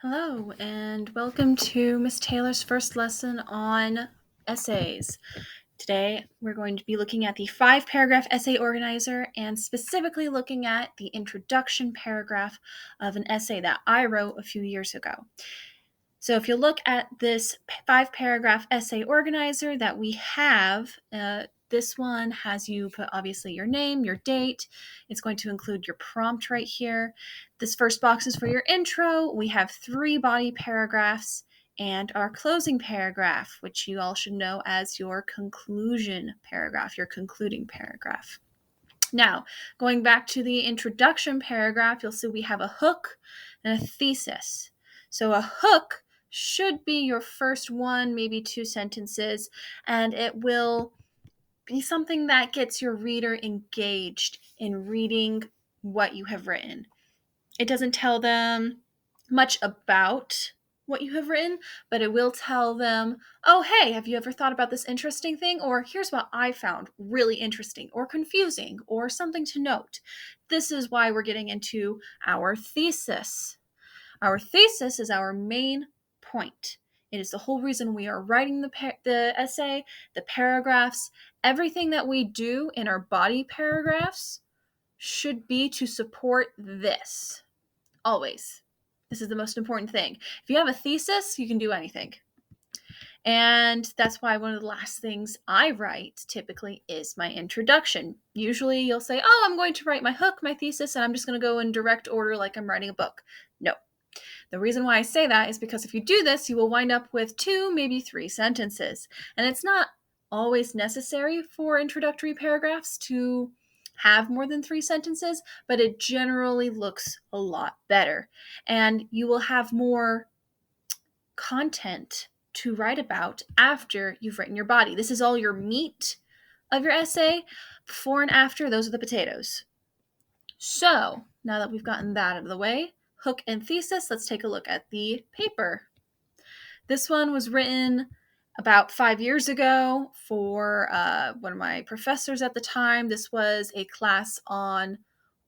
Hello, and welcome to Miss Taylor's first lesson on essays. Today, we're going to be looking at the 5-paragraph essay organizer and specifically looking at the introduction paragraph of an essay that I wrote a few years ago. So if you look at this 5-paragraph essay organizer that we have, this one has you put obviously your name, your date. It's going to include your prompt right here. This first box is for your intro. We have 3 body paragraphs and our closing paragraph, which you all should know as your conclusion paragraph, your concluding paragraph. Now, going back to the introduction paragraph, you'll see we have a hook and a thesis. So a hook should be your first one, maybe 2 sentences, and it will be something that gets your reader engaged in reading what you have written. It doesn't tell them much about what you have written, but it will tell them, oh, hey, have you ever thought about this interesting thing? Or here's what I found really interesting or confusing or something to note. This is why we're getting into our thesis. Our thesis is our main point. It is the whole reason we are writing the essay, the paragraphs. Everything that we do in our body paragraphs should be to support this. Always. This is the most important thing. If you have a thesis, you can do anything. And that's why one of the last things I write typically is my introduction. Usually you'll say, oh, I'm going to write my hook, my thesis, and I'm just going to go in direct order like I'm writing a book. No. The reason why I say that is because if you do this, you will wind up with 2, maybe 3 sentences. And it's not always necessary for introductory paragraphs to have more than 3 sentences, but it generally looks a lot better. And you will have more content to write about after you've written your body. This is all your meat of your essay. Before and after, those are the potatoes. So, now that we've gotten that out of the way, hook and thesis, let's take a look at the paper. This one was written about 5 years ago for one of my professors at the time. This was a class on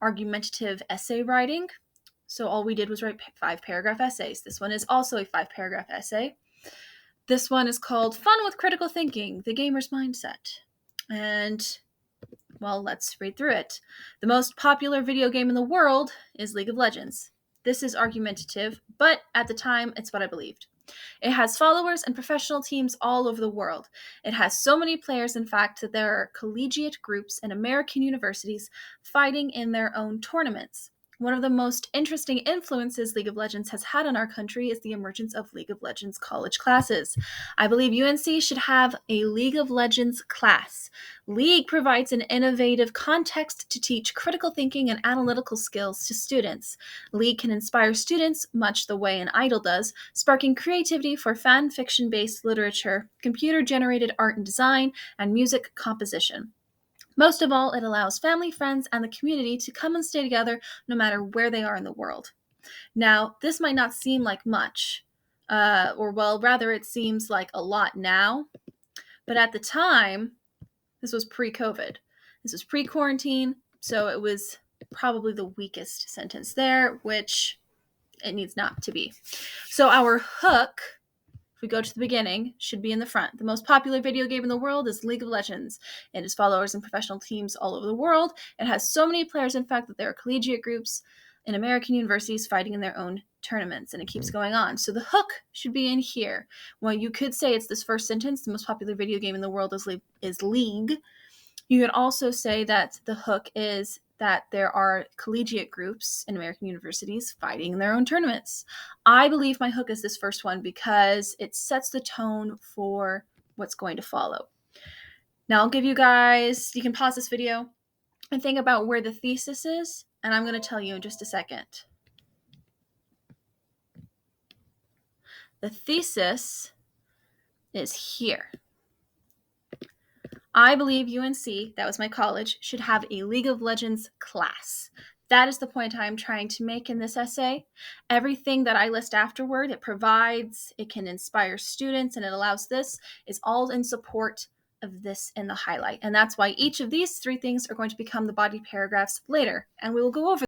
argumentative essay writing. So all we did was write 5-paragraph essays. This one is also a 5-paragraph essay. This one is called Fun with Critical Thinking, The Gamer's Mindset. And, well, let's read through it. The most popular video game in the world is League of Legends. This is argumentative, but at the time, it's what I believed. It has followers and professional teams all over the world. It has so many players, in fact, that there are collegiate groups in American universities fighting in their own tournaments. One of the most interesting influences League of Legends has had on our country is the emergence of League of Legends college classes. I believe UNC should have a League of Legends class. League provides an innovative context to teach critical thinking and analytical skills to students. League can inspire students much the way an idol does, sparking creativity for fan fiction-based literature, computer-generated art and design, and music composition. Most of all, it allows family, friends, and the community to come and stay together no matter where they are in the world. Now, this might not seem like much, rather it seems like a lot now, but at the time, this was pre-COVID. This was pre-quarantine, so it was probably the weakest sentence there, which it needs not to be. So our hook, if we go to the beginning, should be in the front. The most popular video game in the world is League of Legends. It has followers and professional teams all over the world. It has so many players, in fact, that there are collegiate groups in American universities fighting in their own tournaments, and it keeps going on. So the hook should be in here. Well, you could say it's this first sentence, the most popular video game in the world is League. You could also say that the hook is that there are collegiate groups in American universities fighting in their own tournaments. I believe my hook is this first one because it sets the tone for what's going to follow. Now I'll give you guys, you can pause this video and think about where the thesis is, and I'm going to tell you in just a second. The thesis is here. I believe UNC, that was my college, should have a League of Legends class. That is the point I'm trying to make in this essay. Everything that I list afterward, it provides, it can inspire students, and it allows this, is all in support of this in the highlight. And that's why each of these 3 things are going to become the body paragraphs later. And we will go over